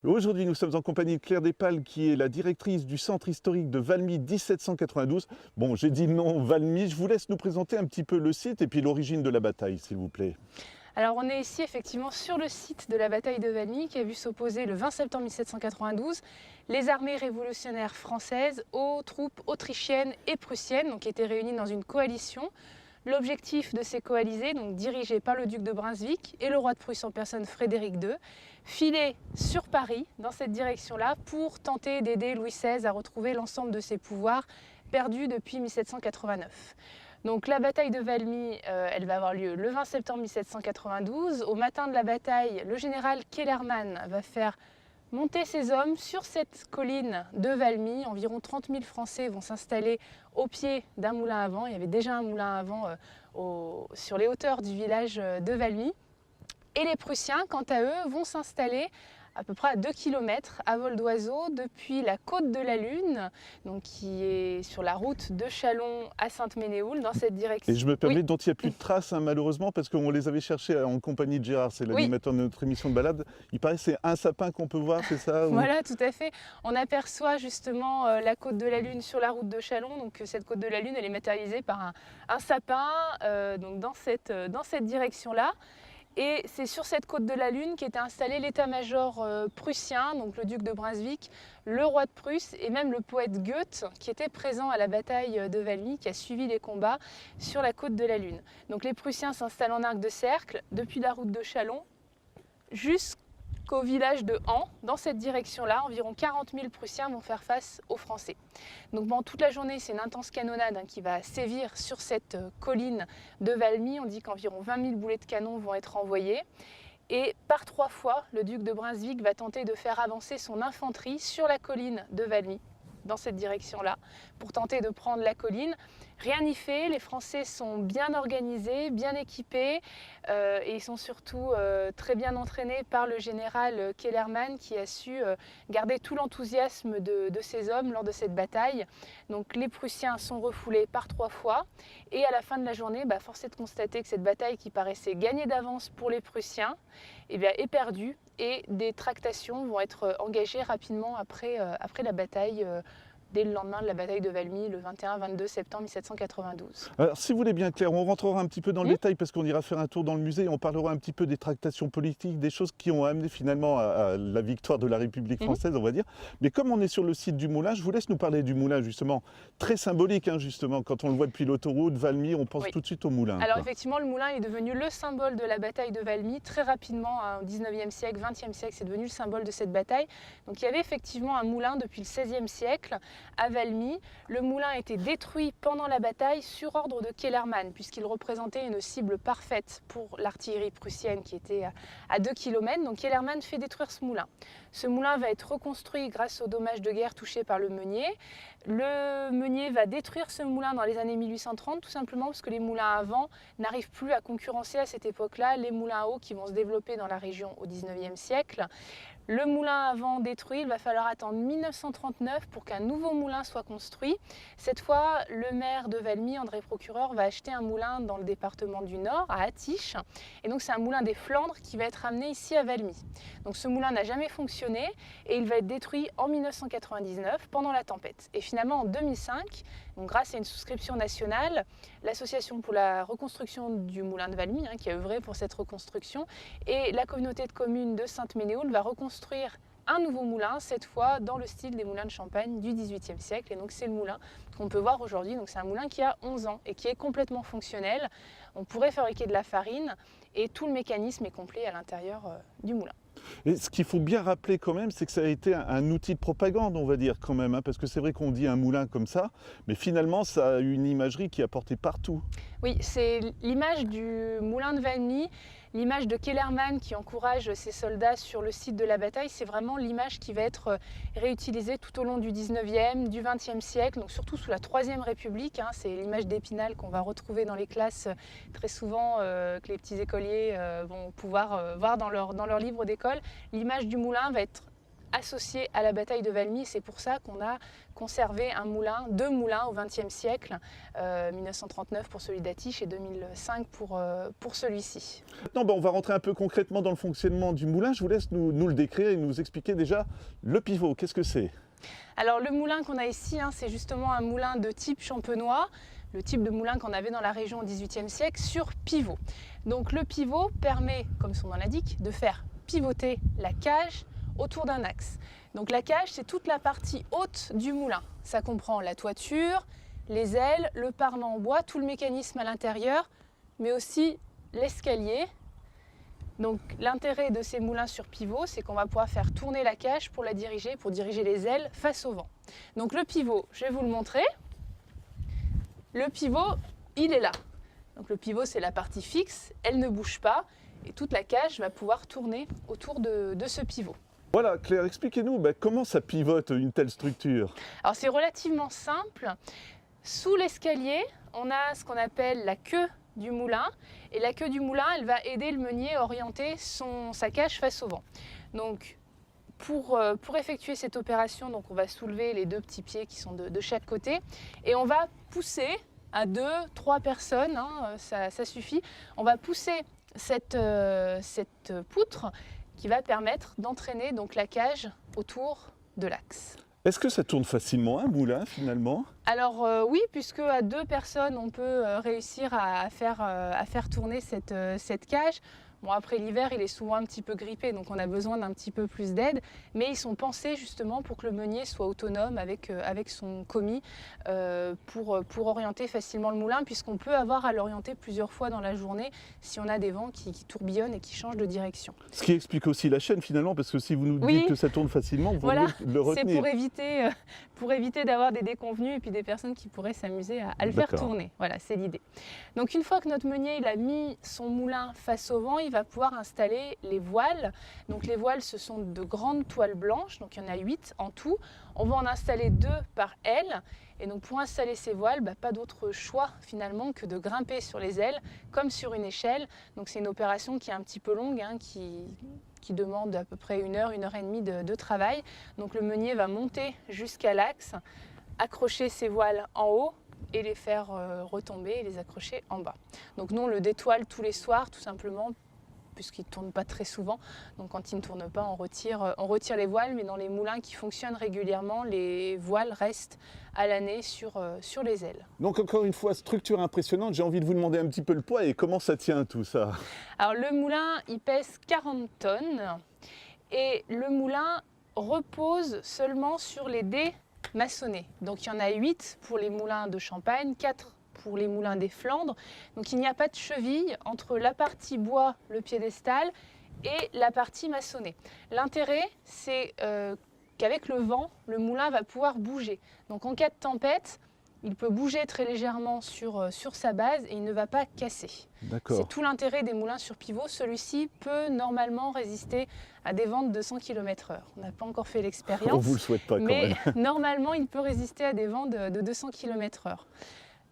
Aujourd'hui, nous sommes en compagnie de Claire Despales, qui est la directrice du centre historique de Valmy 1792. Bon, j'ai dit le nom Valmy, je vous laisse nous présenter un petit peu le site et puis l'origine de la bataille, s'il vous plaît. Alors on est ici effectivement sur le site de la bataille de Valmy qui a vu s'opposer le 20 septembre 1792 les armées révolutionnaires françaises aux troupes autrichiennes et prussiennes, donc qui étaient réunies dans une coalition. L'objectif de ces coalisés, donc dirigés par le duc de Brunswick et le roi de Prusse en personne Frédéric II, filer sur Paris dans cette direction-là pour tenter d'aider Louis XVI à retrouver l'ensemble de ses pouvoirs perdus depuis 1789. Donc la bataille de Valmy, elle va avoir lieu le 20 septembre 1792. Au matin de la bataille, le général Kellermann va faire monter ses hommes sur cette colline de Valmy. Environ 30 000 Français vont s'installer au pied d'un moulin à vent. Il y avait déjà un moulin à vent sur les hauteurs du village de Valmy. Et les Prussiens, quant à eux, vont s'installer à peu près à 2 km à vol d'oiseau depuis la côte de la Lune, donc qui est sur la route de Châlons à Sainte-Ménéhould, dans cette direction. Et je me permets, Oui. dont il n'y a plus de traces, hein, malheureusement, parce qu'on les avait cherchés en compagnie de Gérard, c'est l'animateur de notre émission de balade. Il paraît que c'est un sapin qu'on peut voir, c'est ça ou... Voilà, tout à fait. On aperçoit justement la côte de la Lune sur la route de Châlons. Donc cette côte de la Lune, elle est matérialisée par un sapin donc dans cette direction-là. Et c'est sur cette côte de la Lune qu'était installé l'état-major prussien, donc le duc de Brunswick, le roi de Prusse et même le poète Goethe, qui était présent à la bataille de Valmy, qui a suivi les combats sur la côte de la Lune. Donc les Prussiens s'installent en arc de cercle depuis la route de Châlons jusqu'au village de Han. Dans cette direction-là, environ 40 000 Prussiens vont faire face aux Français. Donc pendant toute la journée, c'est une intense canonnade qui va sévir sur cette colline de Valmy. On dit qu'environ 20 000 boulets de canon vont être envoyés. Et par 3 fois, le duc de Brunswick va tenter de faire avancer son infanterie sur la colline de Valmy, dans cette direction-là, pour tenter de prendre la colline. Rien n'y fait, les Français sont bien organisés, bien équipés et ils sont surtout très bien entraînés par le général Kellermann qui a su garder tout l'enthousiasme de ses hommes lors de cette bataille. Donc les Prussiens sont refoulés par 3 fois et à la fin de la journée, force est de constater que cette bataille qui paraissait gagnée d'avance pour les Prussiens est perdue et des tractations vont être engagées rapidement après la bataille. Dès le lendemain de la bataille de Valmy, le 21-22 septembre 1792. Alors, si vous voulez bien, Claire, on rentrera un petit peu dans le détail parce qu'on ira faire un tour dans le musée et on parlera un petit peu des tractations politiques, des choses qui ont amené finalement à la victoire de la République française, on va dire. Mais comme on est sur le site du moulin, je vous laisse nous parler du moulin, justement. Très symbolique, justement. Quand on le voit depuis l'autoroute, Valmy, on pense tout de suite au moulin. Alors effectivement, le moulin est devenu le symbole de la bataille de Valmy. Très rapidement, au 19e siècle, 20e siècle, c'est devenu le symbole de cette bataille. Donc il y avait effectivement un moulin depuis le 16e siècle à Valmy. Le moulin a été détruit pendant la bataille sur ordre de Kellermann, puisqu'il représentait une cible parfaite pour l'artillerie prussienne qui était à 2 km. Donc Kellermann fait détruire ce moulin. Ce moulin va être reconstruit grâce aux dommages de guerre touchés par le meunier. Le meunier va détruire ce moulin dans les années 1830, tout simplement parce que les moulins à vent n'arrivent plus à concurrencer à cette époque-là les moulins à eau qui vont se développer dans la région au 19e siècle. Le moulin à vent détruit, il va falloir attendre 1939 pour qu'un nouveau moulin soit construit. Cette fois, le maire de Valmy, André Procureur, va acheter un moulin dans le département du Nord, à Attiches. Et donc c'est un moulin des Flandres qui va être amené ici à Valmy. Donc ce moulin n'a jamais fonctionné et il va être détruit en 1999 pendant la tempête. Et finalement en 2005, donc grâce à une souscription nationale, l'association pour la reconstruction du moulin de Valmy, qui a œuvré pour cette reconstruction, et la communauté de communes de Sainte-Ménéhould va reconstruire un nouveau moulin, cette fois dans le style des moulins de Champagne du XVIIIe siècle. Et donc c'est le moulin qu'on peut voir aujourd'hui. Donc c'est un moulin qui a 11 ans et qui est complètement fonctionnel. On pourrait fabriquer de la farine et tout le mécanisme est complet à l'intérieur du moulin. Et ce qu'il faut bien rappeler quand même, c'est que ça a été un outil de propagande, on va dire quand même, parce que c'est vrai qu'on dit un moulin comme ça, mais finalement ça a une imagerie qui est apportée partout. Oui, c'est l'image du moulin de Valmy, l'image de Kellermann qui encourage ses soldats sur le site de la bataille, c'est vraiment l'image qui va être réutilisée tout au long du 19e, du 20e siècle, donc surtout sous la Troisième République. C'est l'image d'Épinal qu'on va retrouver dans les classes très souvent, que les petits écoliers vont pouvoir voir dans leur livre d'école. L'image du moulin va être associé à la bataille de Valmy. C'est pour ça qu'on a conservé deux moulins au XXe siècle, 1939 pour celui d'Attiche et 2005 pour celui-ci. Maintenant, on va rentrer un peu concrètement dans le fonctionnement du moulin. Je vous laisse nous le décrire et nous expliquer déjà le pivot. Qu'est-ce que c'est? Alors le moulin qu'on a ici, c'est justement un moulin de type champenois, le type de moulin qu'on avait dans la région au XVIIIe siècle sur pivot. Donc le pivot permet, comme son nom l'indique, de faire pivoter la cage autour d'un axe. Donc la cage, c'est toute la partie haute du moulin. Ça comprend la toiture, les ailes, le parement en bois, tout le mécanisme à l'intérieur, mais aussi l'escalier. Donc l'intérêt de ces moulins sur pivot, c'est qu'on va pouvoir faire tourner la cage pour la diriger, pour diriger les ailes face au vent. Donc le pivot, je vais vous le montrer. Le pivot, il est là. Donc le pivot, c'est la partie fixe, elle ne bouge pas et toute la cage va pouvoir tourner autour de ce pivot. Voilà, Claire, expliquez-nous comment ça pivote une telle structure. Alors c'est relativement simple. Sous l'escalier, on a ce qu'on appelle la queue du moulin. Et la queue du moulin, elle va aider le meunier à orienter sa cage face au vent. Donc pour effectuer cette opération, donc on va soulever les deux petits pieds qui sont de chaque côté et on va pousser à 2-3 personnes, ça suffit. On va pousser cette poutre qui va permettre d'entraîner donc la cage autour de l'axe. Est-ce que ça tourne facilement un moulin finalement? Alors oui, puisque à 2 personnes on peut réussir à faire tourner cette cage. Bon, après l'hiver, il est souvent un petit peu grippé, donc on a besoin d'un petit peu plus d'aide. Mais ils sont pensés justement pour que le meunier soit autonome avec son commis pour orienter facilement le moulin, puisqu'on peut avoir à l'orienter plusieurs fois dans la journée si on a des vents qui tourbillonnent et qui changent de direction. Ce qui explique aussi la chaîne finalement, parce que si vous nous dites Oui, que ça tourne facilement, vous voilà, voulez le retenir. C'est pour éviter d'avoir des déconvenus et puis des personnes qui pourraient s'amuser à le faire tourner. Voilà, c'est l'idée. Donc une fois que notre meunier il a mis son moulin face au vent, il va pouvoir installer les voiles. Donc les voiles, ce sont de grandes toiles blanches, donc il y en a 8 en tout. On va en installer 2 par aile. Et donc pour installer ces voiles, pas d'autre choix finalement que de grimper sur les ailes comme sur une échelle. Donc c'est une opération qui est un petit peu longue, qui demande à peu près 1 heure, 1 heure et demie de travail. Donc le meunier va monter jusqu'à l'axe, accrocher ses voiles en haut et les faire retomber et les accrocher en bas. Donc nous on le détoile tous les soirs tout simplement puisqu'il ne tourne pas très souvent. Donc quand il ne tourne pas, on retire les voiles, mais dans les moulins qui fonctionnent régulièrement, les voiles restent à l'année sur les ailes. Donc encore une fois, structure impressionnante. J'ai envie de vous demander un petit peu le poids et comment ça tient tout ça? Alors le moulin, il pèse 40 tonnes et le moulin repose seulement sur les dés maçonnés. Donc il y en a 8 pour les moulins de Champagne, 4 pour les moulins des Flandres. Donc il n'y a pas de cheville entre la partie bois, le piédestal, et la partie maçonnée. L'intérêt, c'est qu'avec le vent, le moulin va pouvoir bouger. Donc en cas de tempête, il peut bouger très légèrement sur sa base et il ne va pas casser. C'est tout l'intérêt des moulins sur pivot. Celui-ci peut normalement résister à des vents de 200 km/h. On n'a pas encore fait l'expérience. On ne vous le souhaite pas quand même. Mais normalement, il peut résister à des vents de 200 km/h.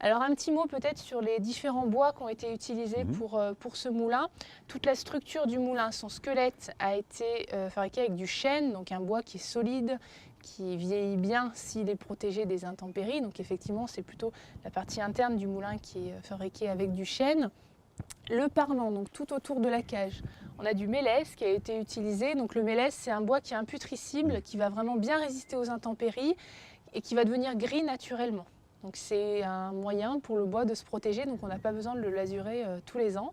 Alors un petit mot peut-être sur les différents bois qui ont été utilisés pour ce moulin. Toute la structure du moulin, son squelette a été fabriqué avec du chêne, donc un bois qui est solide, qui vieillit bien s'il est protégé des intempéries. Donc effectivement, c'est plutôt la partie interne du moulin qui est fabriquée avec du chêne. Le parement, donc tout autour de la cage, on a du mélèze qui a été utilisé. Donc le mélèze, c'est un bois qui est imputrescible, qui va vraiment bien résister aux intempéries et qui va devenir gris naturellement. Donc c'est un moyen pour le bois de se protéger, donc on n'a pas besoin de le lasurer tous les ans.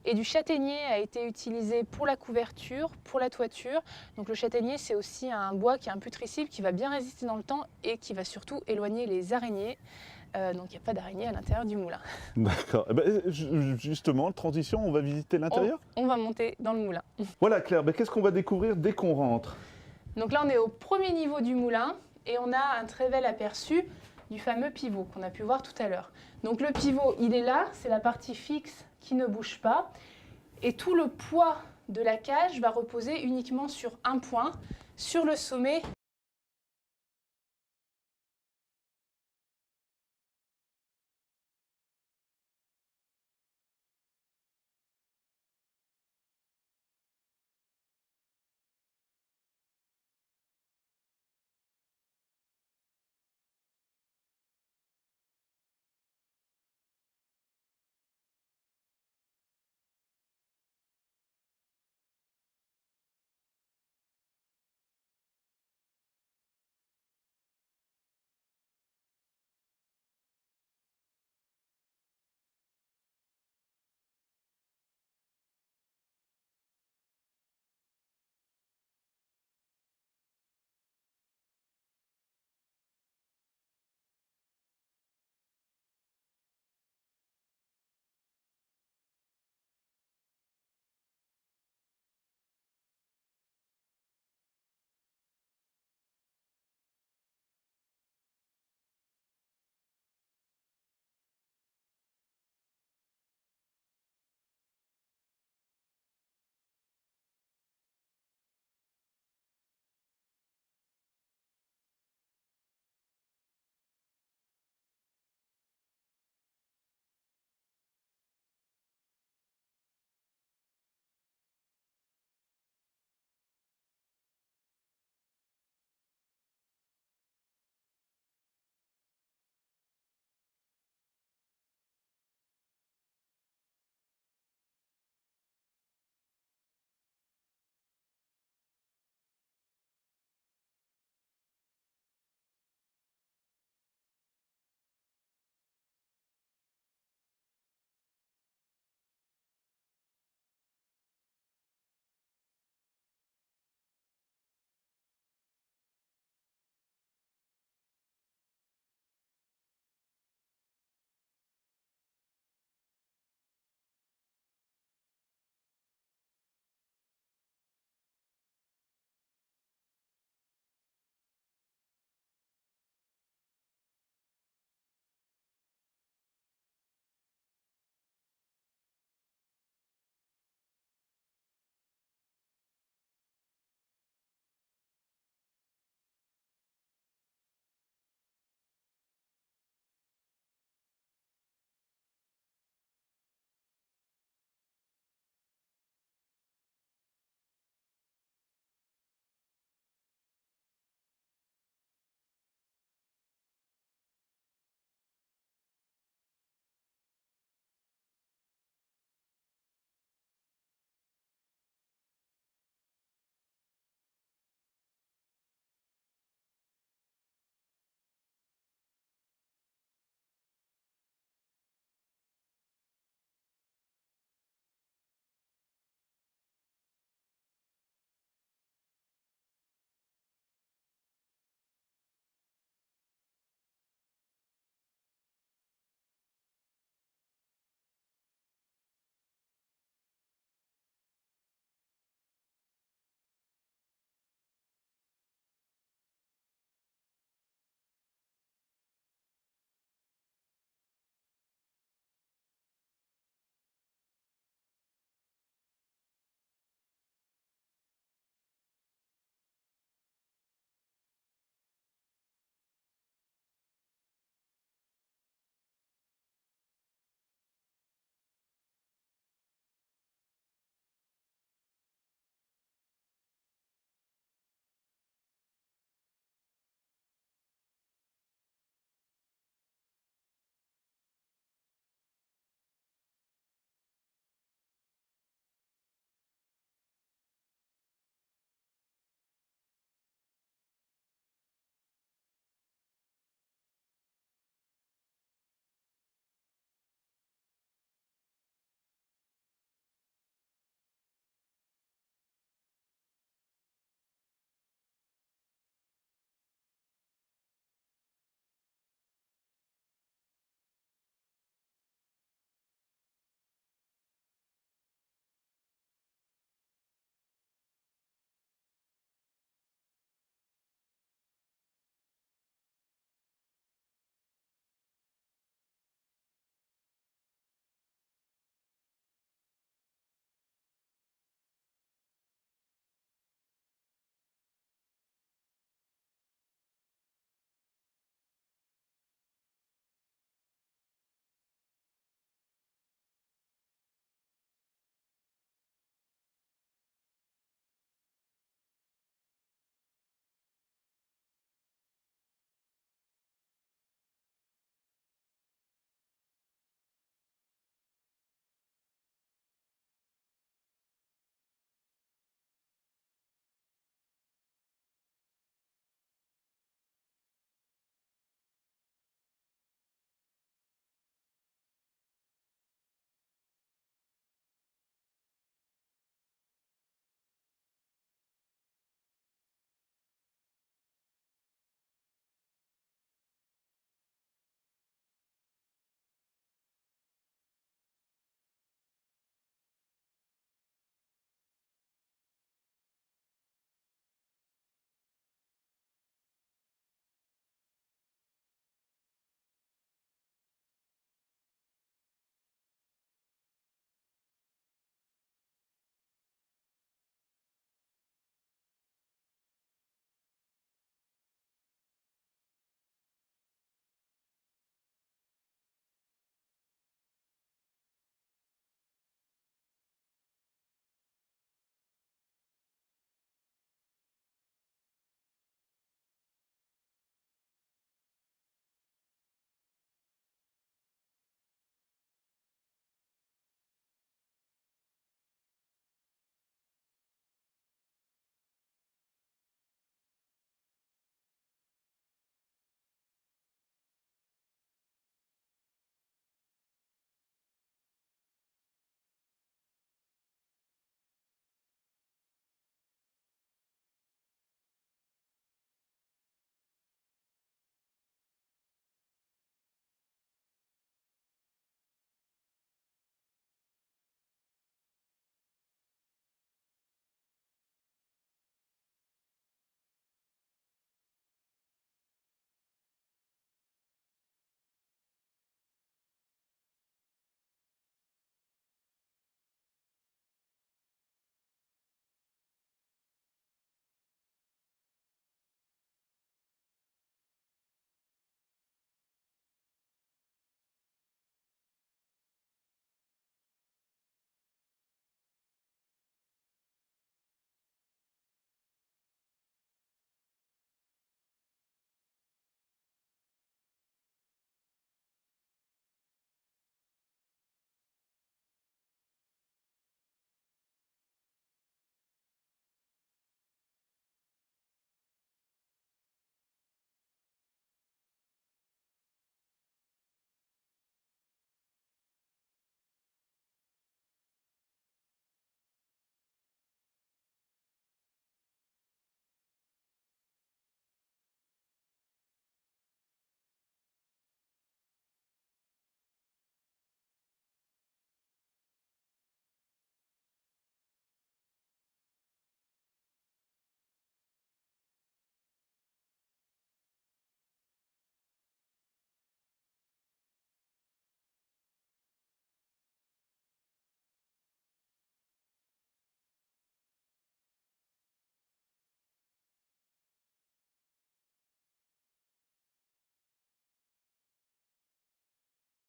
Et du châtaignier a été utilisé pour la couverture, pour la toiture. Donc le châtaignier, c'est aussi un bois qui est imputrescible, qui va bien résister dans le temps et qui va surtout éloigner les araignées. Donc il n'y a pas d'araignées à l'intérieur du moulin. D'accord. Justement, transition, on va visiter l'intérieur? On va monter dans le moulin. Voilà Claire, qu'est-ce qu'on va découvrir dès qu'on rentre? Donc là, on est au premier niveau du moulin et on a un très bel aperçu du fameux pivot qu'on a pu voir tout à l'heure. Donc le pivot, il est là, c'est la partie fixe qui ne bouge pas. Et tout le poids de la cage va reposer uniquement sur un point, sur le sommet